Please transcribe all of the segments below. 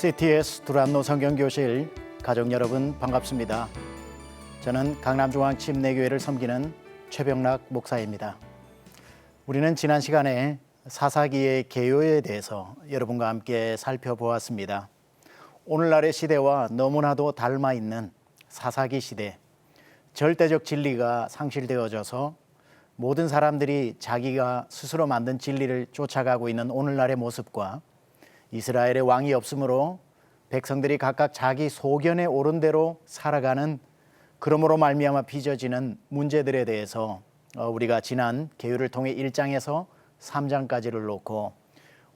CTS 두란노 성경교실 가족 여러분 반갑습니다. 저는 강남중앙 침례교회를 섬기는 최병락 목사입니다. 우리는 지난 시간에 사사기의 개요에 대해서 여러분과 함께 살펴보았습니다. 오늘날의 시대와 너무나도 닮아 있는 사사기 시대, 절대적 진리가 상실되어져서 모든 사람들이 자기가 스스로 만든 진리를 쫓아가고 있는 오늘날의 모습과 이스라엘의 왕이 없으므로 백성들이 각각 자기 소견에 옳은 대로 살아가는, 그러므로 말미암아 빚어지는 문제들에 대해서 우리가 지난 개요를 통해 1장에서 3장까지를 놓고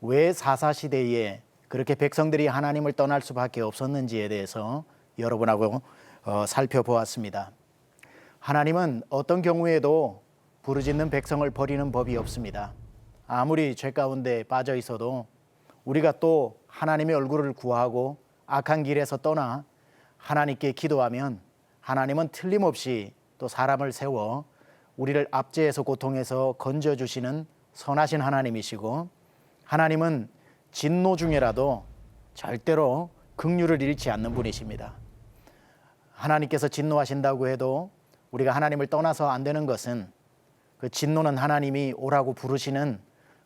왜 사사시대에 그렇게 백성들이 하나님을 떠날 수밖에 없었는지에 대해서 여러분하고 살펴보았습니다. 하나님은 어떤 경우에도 부르짖는 백성을 버리는 법이 없습니다. 아무리 죄 가운데 빠져 있어도 우리가 또 하나님의 얼굴을 구하고 악한 길에서 떠나 하나님께 기도하면 하나님은 틀림없이 또 사람을 세워 우리를 압제에서 고통에서 건져주시는 선하신 하나님이시고, 하나님은 진노 중에라도 절대로 긍휼을 잃지 않는 분이십니다. 하나님께서 진노하신다고 해도 우리가 하나님을 떠나서 안 되는 것은 그 진노는 하나님이 오라고 부르시는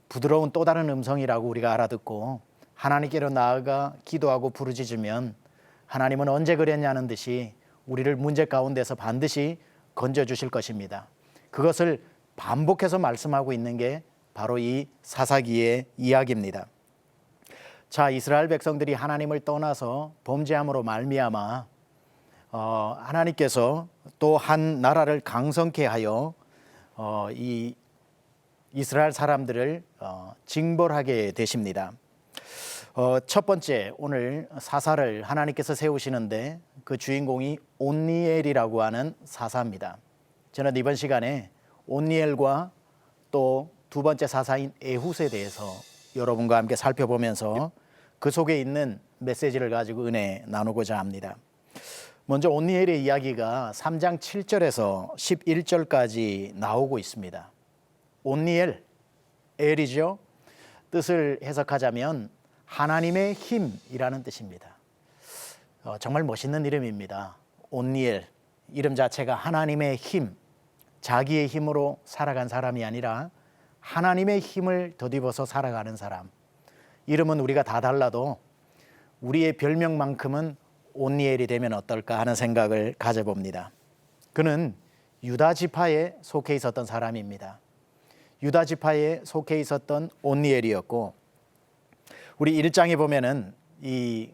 부드러운 또 다른 음성이라고 우리가 알아듣고 하나님께로 나아가 기도하고 부르짖으면 하나님은 언제 그랬냐는 듯이 우리를 문제 가운데서 반드시 건져주실 것입니다. 그것을 반복해서 말씀하고 있는 게 바로 이 사사기의 이야기입니다. 자, 이스라엘 백성들이 하나님을 떠나서 범죄함으로 말미암아 하나님께서 또 한 나라를 강성케 하여 이 이스라엘 사람들을 징벌하게 되십니다. 첫 번째, 오늘 사사를 하나님께서 세우시는데 그 주인공이 온니엘이라고 하는 사사입니다. 저는 이번 시간에 온니엘과 또 두 번째 사사인 에훗에 대해서 여러분과 함께 살펴보면서 그 속에 있는 메시지를 가지고 은혜 나누고자 합니다. 먼저 온니엘의 이야기가 3장 7절에서 11절까지 나오고 있습니다. 온니엘, 엘이죠. 뜻을 해석하자면 하나님의 힘이라는 뜻입니다. 정말 멋있는 이름입니다. 온니엘, 이름 자체가 하나님의 힘, 자기의 힘으로 살아간 사람이 아니라 하나님의 힘을 덧입어서 살아가는 사람. 이름은 우리가 다 달라도 우리의 별명만큼은 온니엘이 되면 어떨까 하는 생각을 가져봅니다. 그는 유다 지파에 속해 있었던 사람입니다. 유다 지파에 속해 있었던 온니엘이었고, 우리 1장에 보면은 이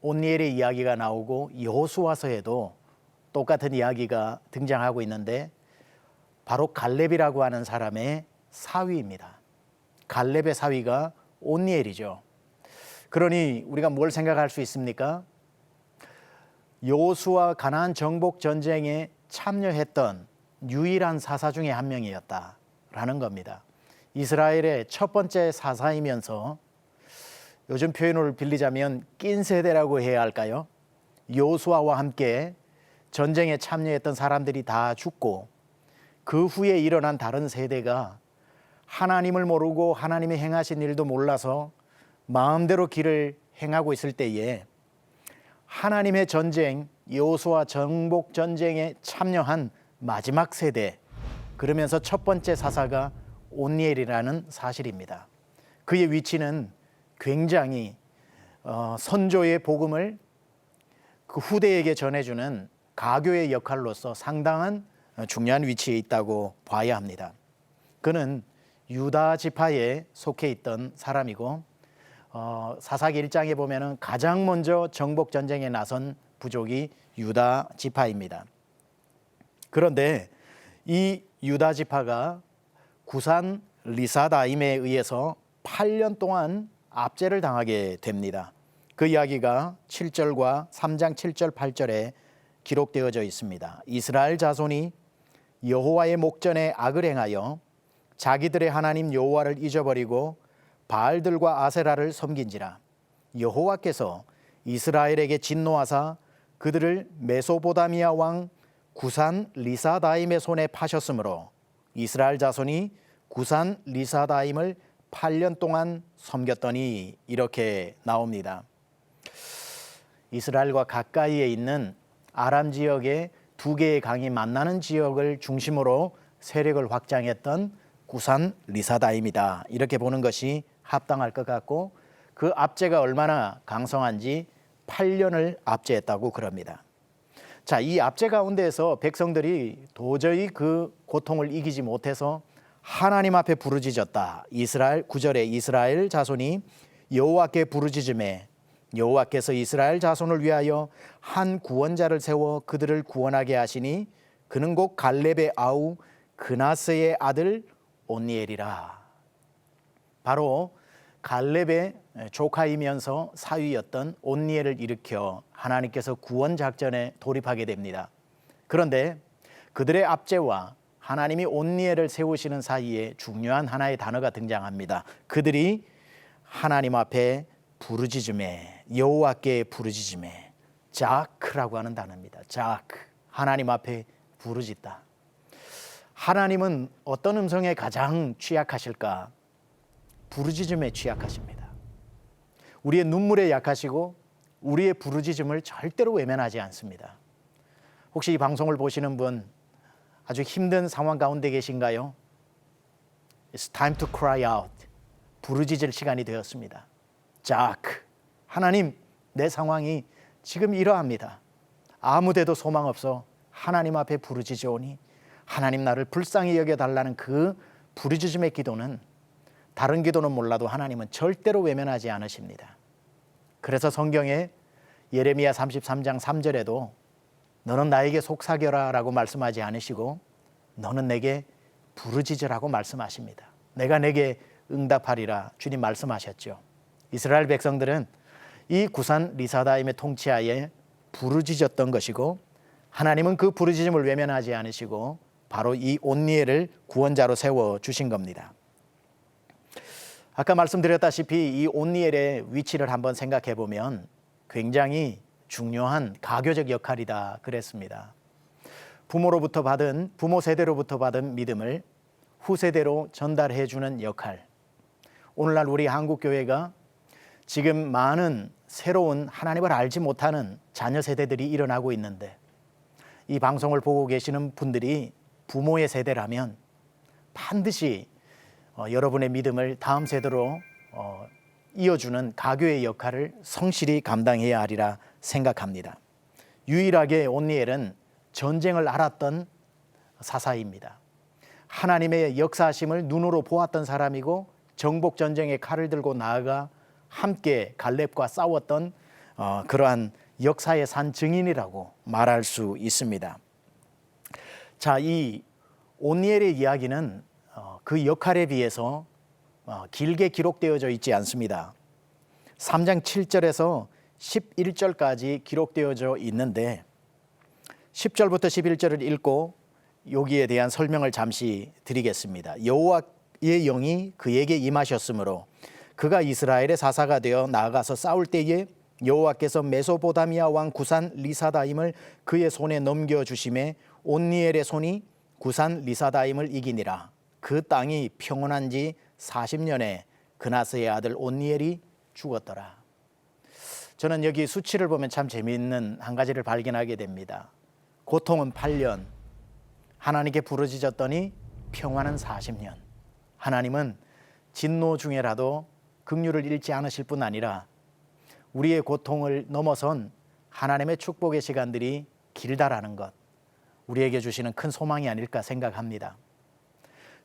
온니엘의 이야기가 나오고 여호수아서에도 똑같은 이야기가 등장하고 있는데 바로 갈렙이라고 하는 사람의 사위입니다. 갈렙의 사위가 온니엘이죠. 그러니 우리가 뭘 생각할 수 있습니까? 여호수아 가나안 정복 전쟁에 참여했던 유일한 사사 중에 한 명이었다라는 겁니다. 이스라엘의 첫 번째 사사이면서 요즘 표현을 빌리자면 낀 세대라고 해야 할까요? 여호수아와 함께 전쟁에 참여했던 사람들이 다 죽고 그 후에 일어난 다른 세대가 하나님을 모르고 하나님이 행하신 일도 몰라서 마음대로 길을 행하고 있을 때에 하나님의 전쟁, 여호수아 정복 전쟁에 참여한 마지막 세대, 그러면서 첫 번째 사사가 온니엘이라는 사실입니다. 그의 위치는 굉장히 선조의 복음을 그 후대에게 전해주는 가교의 역할로서 상당한 중요한 위치에 있다고 봐야 합니다. 그는 유다 지파에 속해 있던 사람이고 사사기 1장에 보면은 가장 먼저 정복 전쟁에 나선 부족이 유다 지파입니다. 그런데 이 유다 지파가 구산 리사다임에 의해서 8년 동안 압제를 당하게 됩니다. 그 이야기가 7절과 3장 7절 8절에 기록되어져 있습니다. 이스라엘 자손이 여호와의 목전에 악을 행하여 자기들의 하나님 여호와를 잊어버리고 바알들과 아세라를 섬긴지라. 여호와께서 이스라엘에게 진노하사 그들을 메소보다미아 왕 구산 리사다임의 손에 파셨으므로 이스라엘 자손이 구산 리사다임을 8년 동안 섬겼더니, 이렇게 나옵니다. 이스라엘과 가까이에 있는 아람 지역의 두 개의 강이 만나는 지역을 중심으로 세력을 확장했던 구산 리사다임이다. 이렇게 보는 것이 합당할 것 같고, 그 압제가 얼마나 강성한지 8년을 압제했다고 그럽니다. 자, 이 압제 가운데에서 백성들이 도저히 그 고통을 이기지 못해서 하나님 앞에 부르짖었다. 이스라엘 9절에 이스라엘 자손이 여호와께 부르짖음에 여호와께서 이스라엘 자손을 위하여 한 구원자를 세워 그들을 구원하게 하시니 그는 곧 갈렙의 아우 그나스의 아들 온니엘이라. 바로 갈렙의 조카이면서 사위였던 온니엘을 일으켜 하나님께서 구원 작전에 돌입하게 됩니다. 그런데 그들의 압제와 하나님이 온니엘을 세우시는 사이에 중요한 하나의 단어가 등장합니다. 그들이 하나님 앞에 부르짖음에, 여호와께 부르짖음에, 자크라고 하는 단어입니다. 자크, 하나님 앞에 부르짖다. 하나님은 어떤 음성에 가장 취약하실까? 부르짖음에 취약하십니다. 우리의 눈물에 약하시고 우리의 부르짖음을 절대로 외면하지 않습니다. 혹시 이 방송을 보시는 분 아주 힘든 상황 가운데 계신가요? It's time to cry out. 부르짖을 시간이 되었습니다. 자크, 하나님, 내 상황이 지금 이러합니다. 아무데도 소망 없어 하나님 앞에 부르짖으오니 하나님 나를 불쌍히 여겨달라는 그 부르짖음의 기도는, 다른 기도는 몰라도 하나님은 절대로 외면하지 않으십니다. 그래서 성경에 예레미야 33장 3절에도 너는 나에게 속삭여라 라고 말씀하지 않으시고 너는 내게 부르짖으라고 말씀하십니다. 내가 내게 응답하리라 주님 말씀하셨죠. 이스라엘 백성들은 이 구산 리사다임의 통치하에 부르짖었던 것이고, 하나님은 그 부르짖음을 외면하지 않으시고 바로 이 온니엘을 구원자로 세워주신 겁니다. 아까 말씀드렸다시피 이 온니엘의 위치를 한번 생각해 보면 굉장히 중요한 가교적 역할이다 그랬습니다. 부모 세대로부터 받은 믿음을 후세대로 전달해 주는 역할. 오늘날 우리 한국교회가 지금 많은 새로운 하나님을 알지 못하는 자녀 세대들이 일어나고 있는데, 이 방송을 보고 계시는 분들이 부모의 세대라면 반드시 여러분의 믿음을 다음 세대로 이어주는 가교의 역할을 성실히 감당해야 하리라 생각합니다. 유일하게 온니엘은 전쟁을 알았던 사사입니다. 하나님의 역사하심을 눈으로 보았던 사람이고 정복 전쟁에 칼을 들고 나아가 함께 갈렙과 싸웠던 그러한 역사의 산 증인이라고 말할 수 있습니다. 자, 이 온니엘의 이야기는 그 역할에 비해서 길게 기록되어져 있지 않습니다. 3장 7절에서 11절까지 기록되어져 있는데 10절부터 11절을 읽고 여기에 대한 설명을 잠시 드리겠습니다. 여호와의 영이 그에게 임하셨으므로 그가 이스라엘의 사사가 되어 나아가서 싸울 때에 여호와께서 메소포타미아 왕 구산 리사다임을 그의 손에 넘겨주심에 온니엘의 손이 구산 리사다임을 이기니라. 그 땅이 평온한 지 40년에 그나스의 아들 온니엘이 죽었더라. 저는 여기 수치를 보면 참 재미있는 한 가지를 발견하게 됩니다. 고통은 8년, 하나님께 부르짖었더니 평화는 40년. 하나님은 진노 중에라도 긍휼을 잃지 않으실 뿐 아니라 우리의 고통을 넘어선 하나님의 축복의 시간들이 길다라는 것, 우리에게 주시는 큰 소망이 아닐까 생각합니다.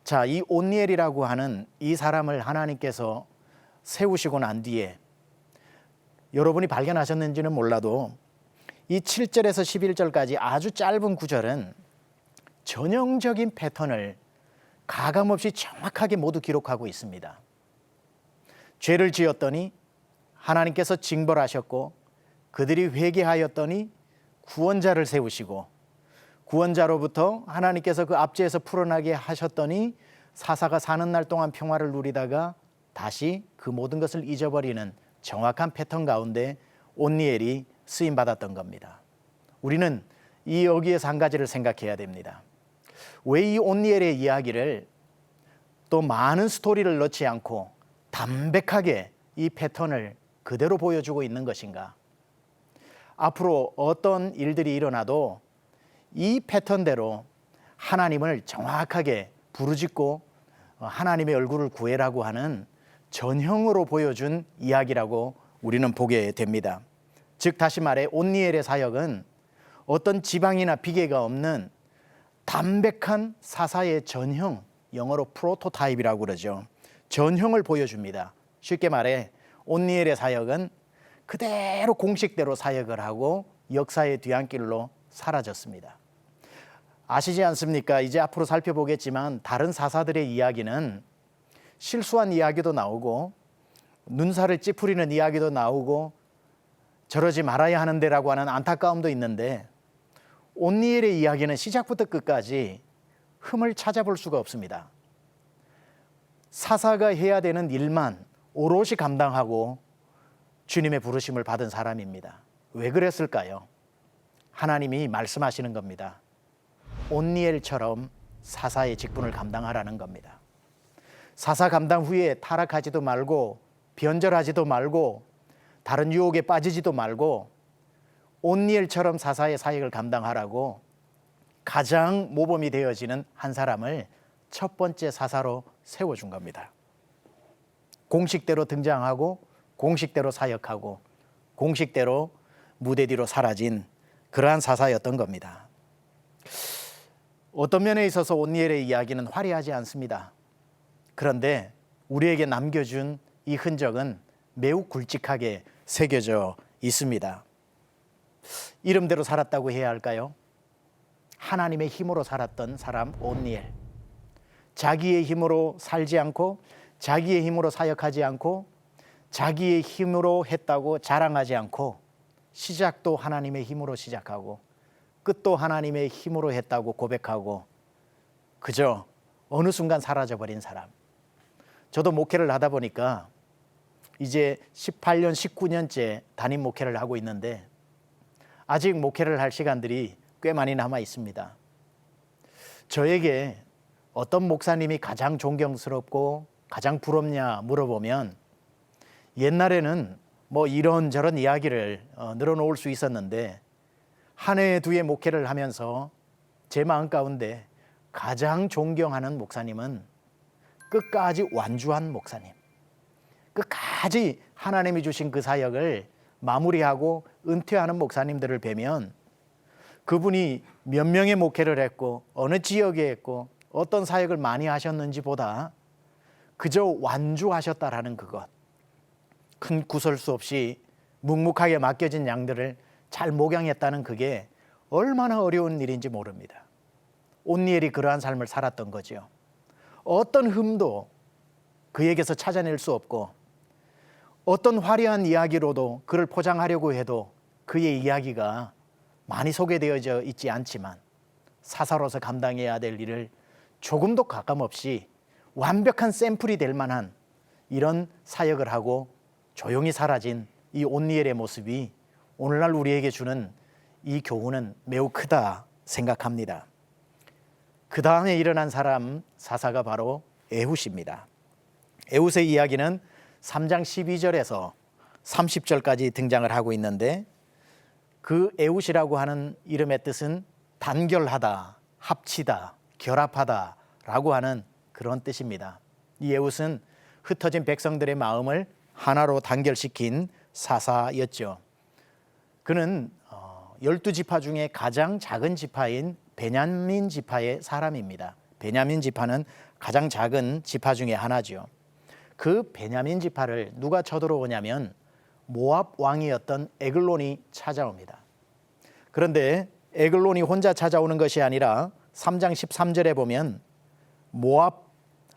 자, 이 온니엘이라고 하는 이 사람을 하나님께서 세우시고 난 뒤에 여러분이 발견하셨는지는 몰라도 이 7절에서 11절까지 아주 짧은 구절은 전형적인 패턴을 가감없이 정확하게 모두 기록하고 있습니다. 죄를 지었더니 하나님께서 징벌하셨고, 그들이 회개하였더니 구원자를 세우시고, 구원자로부터 하나님께서 그 압제에서 풀어나게 하셨더니 사사가 사는 날 동안 평화를 누리다가 다시 그 모든 것을 잊어버리는 정확한 패턴 가운데 온니엘이 쓰임받았던 겁니다. 우리는 여기에서 한 가지를 생각해야 됩니다. 왜 이 온니엘의 이야기를 또 많은 스토리를 넣지 않고 담백하게 이 패턴을 그대로 보여주고 있는 것인가? 앞으로 어떤 일들이 일어나도 이 패턴대로 하나님을 정확하게 부르짖고 하나님의 얼굴을 구해라고 하는 전형으로 보여준 이야기라고 우리는 보게 됩니다. 즉 다시 말해 온니엘의 사역은 어떤 지방이나 비계가 없는 담백한 사사의 전형, 영어로 프로토타입이라고 그러죠. 전형을 보여줍니다. 쉽게 말해 온니엘의 사역은 그대로 공식대로 사역을 하고 역사의 뒤안길로 사라졌습니다. 아시지 않습니까? 이제 앞으로 살펴보겠지만 다른 사사들의 이야기는 실수한 이야기도 나오고 눈살을 찌푸리는 이야기도 나오고 저러지 말아야 하는데라고 하는 안타까움도 있는데 온니엘의 이야기는 시작부터 끝까지 흠을 찾아볼 수가 없습니다. 사사가 해야 되는 일만 오롯이 감당하고 주님의 부르심을 받은 사람입니다. 왜 그랬을까요? 하나님이 말씀하시는 겁니다. 온니엘처럼 사사의 직분을 감당하라는 겁니다. 사사 감당 후에 타락하지도 말고 변절하지도 말고 다른 유혹에 빠지지도 말고 온니엘처럼 사사의 사역을 감당하라고 가장 모범이 되어지는 한 사람을 첫 번째 사사로 세워준 겁니다. 공식대로 등장하고 공식대로 사역하고 공식대로 무대 뒤로 사라진 그러한 사사였던 겁니다. 어떤 면에 있어서 온니엘의 이야기는 화려하지 않습니다. 그런데 우리에게 남겨준 이 흔적은 매우 굵직하게 새겨져 있습니다. 이름대로 살았다고 해야 할까요? 하나님의 힘으로 살았던 사람 온니엘. 자기의 힘으로 살지 않고 자기의 힘으로 사역하지 않고 자기의 힘으로 했다고 자랑하지 않고 시작도 하나님의 힘으로 시작하고 끝도 하나님의 힘으로 했다고 고백하고 그저 어느 순간 사라져버린 사람. 저도 목회를 하다 보니까 이제 18년, 19년째 담임 목회를 하고 있는데 아직 목회를 할 시간들이 꽤 많이 남아 있습니다. 저에게 어떤 목사님이 가장 존경스럽고 가장 부럽냐 물어보면 옛날에는 뭐 이런저런 이야기를 늘어놓을 수 있었는데 한 해 두 해 목회를 하면서 제 마음 가운데 가장 존경하는 목사님은 끝까지 완주한 목사님, 끝까지 하나님이 주신 그 사역을 마무리하고 은퇴하는 목사님들을 뵈면 그분이 몇 명의 목회를 했고 어느 지역에 했고 어떤 사역을 많이 하셨는지 보다 그저 완주하셨다라는 그것, 큰 구설수 없이 묵묵하게 맡겨진 양들을 잘 목양했다는 그게 얼마나 어려운 일인지 모릅니다. 온니엘이 그러한 삶을 살았던 거죠. 어떤 흠도 그에게서 찾아낼 수 없고 어떤 화려한 이야기로도 그를 포장하려고 해도 그의 이야기가 많이 소개되어져 있지 않지만 사사로서 감당해야 될 일을 조금도 가감없이 완벽한 샘플이 될 만한 이런 사역을 하고 조용히 사라진 이 온니엘의 모습이 오늘날 우리에게 주는 이 교훈은 매우 크다 생각합니다. 그 다음에 일어난 사람 사사가 바로 에훗입니다. 에훗의 이야기는 3장 12절에서 30절까지 등장을 하고 있는데 그 에훗이라고 하는 이름의 뜻은 단결하다, 합치다, 결합하다 라고 하는 그런 뜻입니다. 이 에훗은 흩어진 백성들의 마음을 하나로 단결시킨 사사였죠. 그는 12지파 중에 가장 작은 지파인 베냐민 지파의 사람입니다. 베냐민 지파는 가장 작은 지파 중에 하나죠. 그 베냐민 지파를 누가 쳐들어오냐면 모압 왕이었던 에글론이 찾아옵니다. 그런데 에글론이 혼자 찾아오는 것이 아니라 3장 13절에 보면 모압,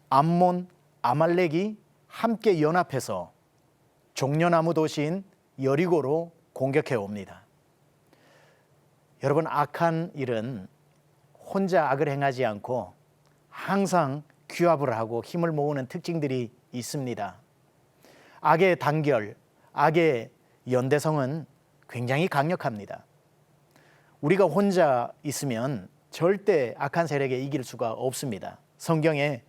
암몬, 아말렉이 함께 연합해서 종려나무 도시인 여리고로 공격해 옵니다. 여러분, 악한 일은 혼자 악을 행하지 않고 항상 규합을 하고 힘을 모으는 특징들이 있습니다. 악의 단결, 악의 연대성은 굉장히 강력합니다. 우리가 혼자 있으면 절대 악한 세력에 이길 수가 없습니다. 성경에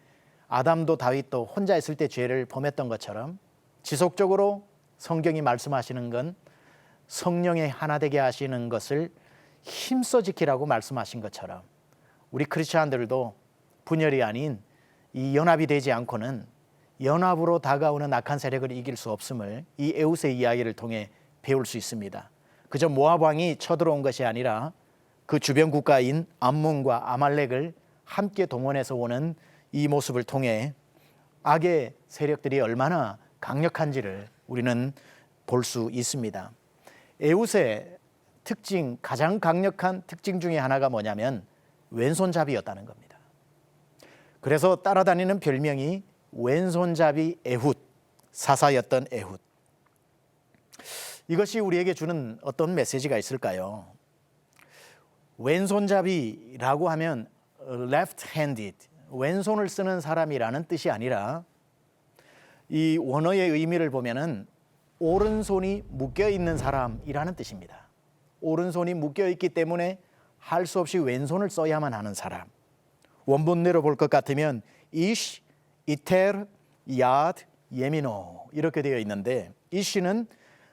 아담도 다윗도 혼자 있을 때 죄를 범했던 것처럼 지속적으로 성경이 말씀하시는 건 성령의 하나 되게 하시는 것을 힘써 지키라고 말씀하신 것처럼 우리 크리스찬들도 분열이 아닌 이 연합이 되지 않고는 연합으로 다가오는 악한 세력을 이길 수 없음을 이 에웃의 이야기를 통해 배울 수 있습니다. 그저 모압 왕이 쳐들어온 것이 아니라 그 주변 국가인 암몬과 아말렉을 함께 동원해서 오는 이 모습을 통해 악의 세력들이 얼마나 강력한지를 우리는 볼 수 있습니다. 에웃의 특징, 가장 강력한 특징 중에 하나가 뭐냐면 왼손잡이였다는 겁니다. 그래서 따라다니는 별명이 왼손잡이 에훗, 사사였던 에훗. 이것이 우리에게 주는 어떤 메시지가 있을까요? 왼손잡이라고 하면 left-handed, 왼손을 쓰는 사람이라는 뜻이 아니라 이 원어의 의미를 보면은 오른손이 묶여 있는 사람이라는 뜻입니다. 오른손이 묶여 있기 때문에 할 수 없이 왼손을 써야만 하는 사람. 원본대로 볼 것 같으면 이시, 이테르, 야드, 예미노 이렇게 되어 있는데 이시는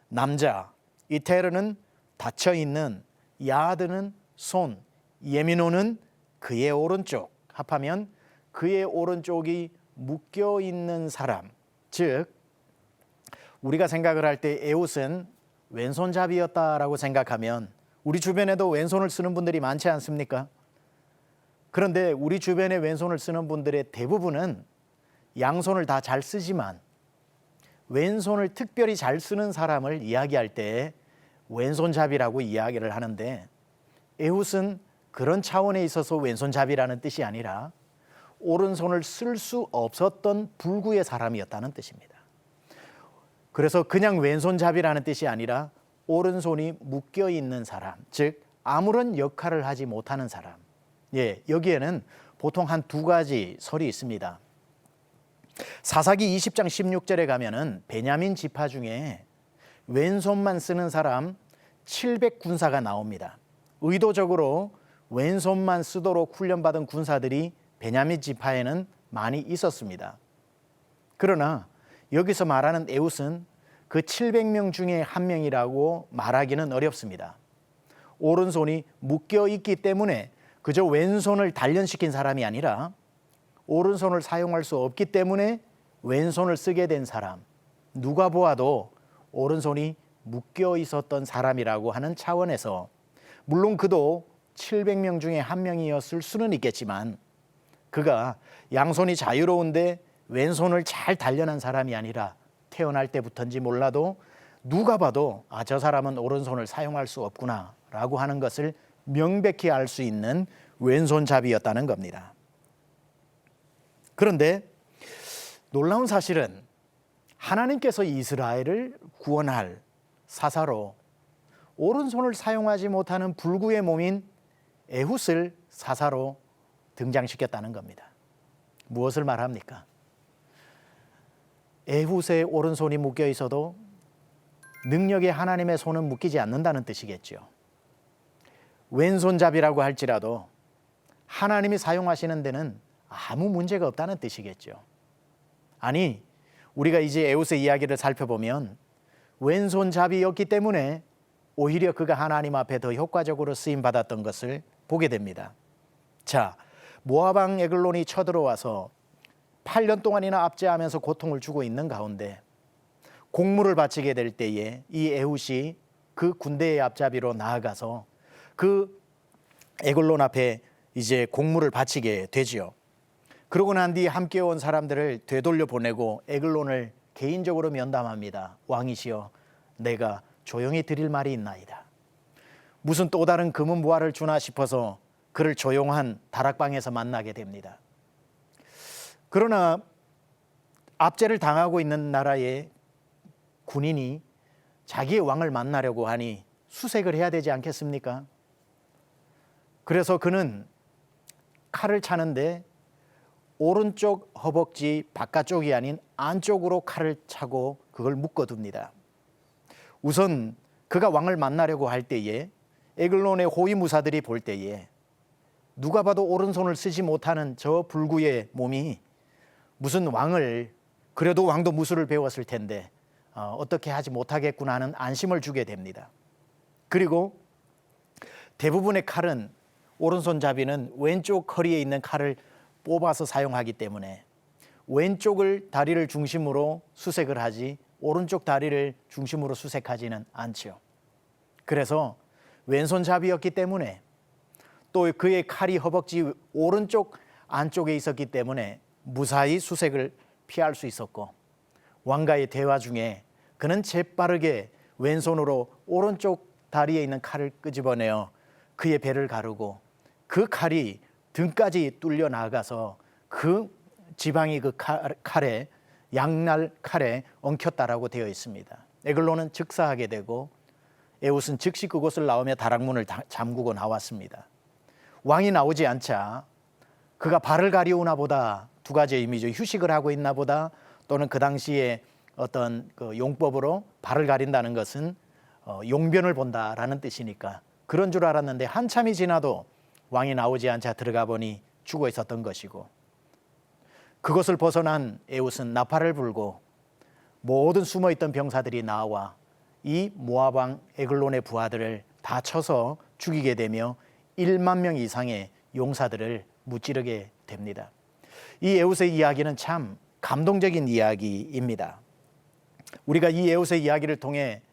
남자, 이테르는 닫혀 있는, 야드는 손, 예미노는 그의 오른쪽. 합하면 그의 오른쪽이 묶여 있는 사람. 즉 우리가 생각을 할 때 에웃은 왼손잡이였다라고 생각하면 우리 주변에도 왼손을 쓰는 분들이 많지 않습니까? 그런데 우리 주변에 왼손을 쓰는 분들의 대부분은 양손을 다 잘 쓰지만 왼손을 특별히 잘 쓰는 사람을 이야기할 때 왼손잡이라고 이야기를 하는데 에웃은 그런 차원에 있어서 왼손잡이라는 뜻이 아니라 오른손을 쓸 수 없었던 불구의 사람이었다는 뜻입니다. 그래서 그냥 왼손잡이라는 뜻이 아니라 오른손이 묶여 있는 사람, 즉 아무런 역할을 하지 못하는 사람. 여기에는 보통 한 두 가지 설이 있습니다. 사사기 20장 16절에 가면은 베냐민 지파 중에 왼손만 쓰는 사람 700군사가 나옵니다. 의도적으로 왼손만 쓰도록 훈련받은 군사들이 베냐민 지파에는 많이 있었습니다. 그러나 여기서 말하는 에웃은 그 700명 중에 한 명이라고 말하기는 어렵습니다. 오른손이 묶여 있기 때문에 그저 왼손을 단련시킨 사람이 아니라 오른손을 사용할 수 없기 때문에 왼손을 쓰게 된 사람, 누가 보아도 오른손이 묶여 있었던 사람이라고 하는 차원에서 물론 그도 700명 중에 한 명이었을 수는 있겠지만 그가 양손이 자유로운데 왼손을 잘 단련한 사람이 아니라 태어날 때부터인지 몰라도 누가 봐도 저 사람은 오른손을 사용할 수 없구나 라고 하는 것을 명백히 알 수 있는 왼손잡이였다는 겁니다. 그런데 놀라운 사실은 하나님께서 이스라엘을 구원할 사사로 오른손을 사용하지 못하는 불구의 몸인 에훗을 사사로 등장시켰다는 겁니다. 무엇을 말합니까? 에훗의 오른손이 묶여 있어도 능력에 하나님의 손은 묶이지 않는다는 뜻이겠죠. 왼손잡이라고 할지라도 하나님이 사용하시는 데는 아무 문제가 없다는 뜻이겠죠. 아니, 우리가 이제 에훗의 이야기를 살펴보면 왼손잡이였기 때문에 오히려 그가 하나님 앞에 더 효과적으로 쓰임받았던 것을 보게 됩니다. 자, 모압 왕 에글론이 쳐들어와서 8년 동안이나 압제하면서 고통을 주고 있는 가운데 공물을 바치게 될 때에 이 에훗이 그 군대의 앞잡이로 나아가서 그 에글론 앞에 이제 공물을 바치게 되지요. 그러고 난 뒤 함께 온 사람들을 되돌려 보내고 에글론을 개인적으로 면담합니다. 왕이시여, 내가 조용히 드릴 말이 있나이다. 무슨 또 다른 금은 부활을 주나 싶어서 그를 조용한 다락방에서 만나게 됩니다. 그러나 압제를 당하고 있는 나라의 군인이 자기의 왕을 만나려고 하니 수색을 해야 되지 않겠습니까? 그래서 그는 칼을 차는데 오른쪽 허벅지 바깥쪽이 아닌 안쪽으로 칼을 차고 그걸 묶어둡니다. 우선 그가 왕을 만나려고 할 때에 에글론의 호위무사들이 볼 때에 누가 봐도 오른손을 쓰지 못하는 저 불구의 몸이 무슨 왕을, 그래도 왕도 무술을 배웠을 텐데 어떻게 하지 못하겠구나 하는 안심을 주게 됩니다. 그리고 대부분의 칼은 오른손잡이는 왼쪽 허리에 있는 칼을 뽑아서 사용하기 때문에 왼쪽을 다리를 중심으로 수색을 하지 오른쪽 다리를 중심으로 수색하지는 않죠. 그래서 왼손잡이였기 때문에 또 그의 칼이 허벅지 오른쪽 안쪽에 있었기 때문에 무사히 수색을 피할 수 있었고, 왕과의 대화 중에 그는 재빠르게 왼손으로 오른쪽 다리에 있는 칼을 끄집어내어 그의 배를 가르고 그 칼이 등까지 뚫려 나가서 그 지방이 그 칼에 양날 칼에 엉켰다라고 되어 있습니다. 에글론은 즉사하게 되고 에웃은 즉시 그곳을 나오며 다락문을 잠그고 나왔습니다. 왕이 나오지 않자 그가 발을 가리우나 보다, 두 가지 의미죠. 휴식을 하고 있나 보다, 또는 그 당시에 어떤 그 용법으로 발을 가린다는 것은 용변을 본다라는 뜻이니까 그런 줄 알았는데 한참이 지나도 왕이 나오지 않자 들어가 보니 죽어 있었던 것이고, 그것을 벗어난 에웃은 나팔을 불고 모든 숨어있던 병사들이 나와 이 모압 왕 에글론의 부하들을 다 쳐서 죽이게 되며 1만 명 이상의 용사들을 무찌르게 됩니다. 이 에웃의 이야기는 참 감동적인 이야기입니다. 우리가 이 에웃의 이야기를 통해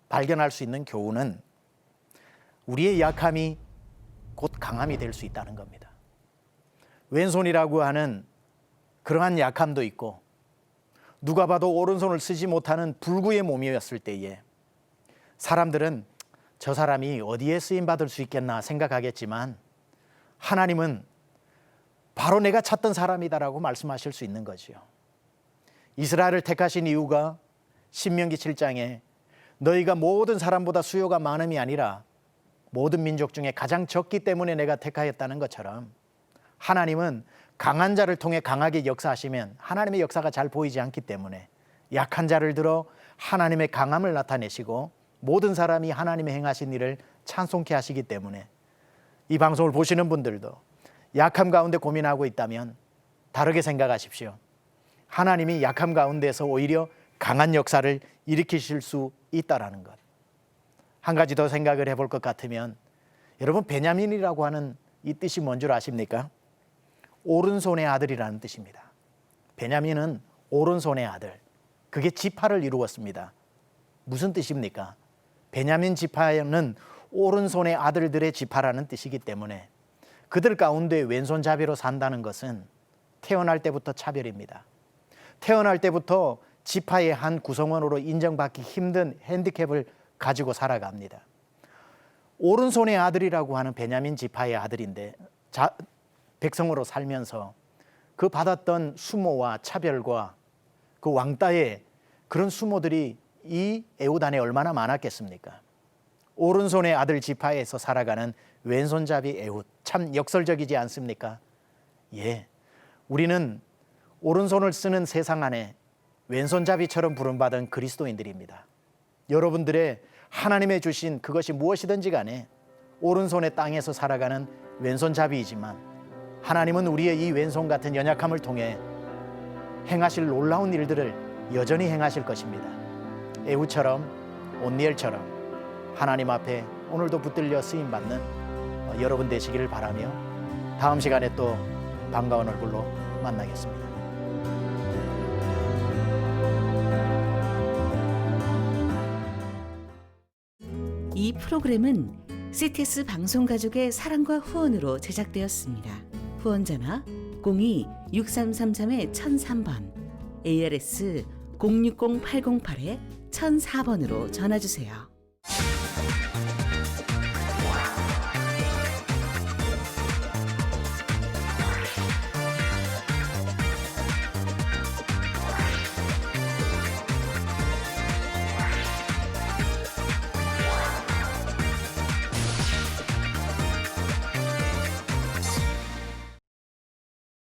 발견할 수 있는 교훈은 우리의 약함이 곧 강함이 될 수 있다는 겁니다. 왼손이라고 하는 그러한 약함도 있고, 누가 봐도 오른손을 쓰지 못하는 불구의 몸이었을 때에 사람들은 저 사람이 어디에 쓰임받을 수 있겠나 생각하겠지만, 하나님은 바로 내가 찾던 사람이다라고 말씀하실 수 있는 거지요. 이스라엘을 택하신 이유가 신명기 7장에 너희가 모든 사람보다 수요가 많음이 아니라 모든 민족 중에 가장 적기 때문에 내가 택하였다는 것처럼, 하나님은 강한 자를 통해 강하게 역사하시면 하나님의 역사가 잘 보이지 않기 때문에 약한 자를 들어 하나님의 강함을 나타내시고 모든 사람이 하나님의 행하신 일을 찬송케 하시기 때문에, 이 방송을 보시는 분들도 약함 가운데 고민하고 있다면 다르게 생각하십시오. 하나님이 약함 가운데서 오히려 강한 역사를 일으키실 수 있다라는 것. 한 가지 더 생각을 해볼 것 같으면, 여러분 베냐민이라고 하는 이 뜻이 뭔 줄 아십니까? 오른손의 아들이라는 뜻입니다. 베냐민은 오른손의 아들, 그게 지파를 이루었습니다. 무슨 뜻입니까? 베냐민 지파는 오른손의 아들들의 지파라는 뜻이기 때문에 그들 가운데 왼손잡이로 산다는 것은 태어날 때부터 차별입니다. 태어날 때부터 지파의 한 구성원으로 인정받기 힘든 핸디캡을 가지고 살아갑니다. 오른손의 아들이라고 하는 베냐민 지파의 아들인데 백성으로 살면서 그 받았던 수모와 차별과 그 왕따의 그런 수모들이 이 에웃 안에 얼마나 많았겠습니까? 오른손의 아들 지파에서 살아가는 왼손잡이 에웃, 참 역설적이지 않습니까? 예, 우리는 오른손을 쓰는 세상 안에 왼손잡이처럼 부름받은 그리스도인들입니다. 여러분들의 하나님의 주신 그것이 무엇이든지 간에 오른손의 땅에서 살아가는 왼손잡이이지만, 하나님은 우리의 이 왼손 같은 연약함을 통해 행하실 놀라운 일들을 여전히 행하실 것입니다. 에웃처럼 온니엘처럼 하나님 앞에 오늘도 붙들려 쓰임받는 여러분 되시기를 바라며, 다음 시간에 또 반가운 얼굴로 만나겠습니다. 이 프로그램은 CTS 방송가족의 사랑과 후원으로 제작되었습니다. 후원전화 02-6333-1003번, ARS 060-808-1004번으로 전화주세요.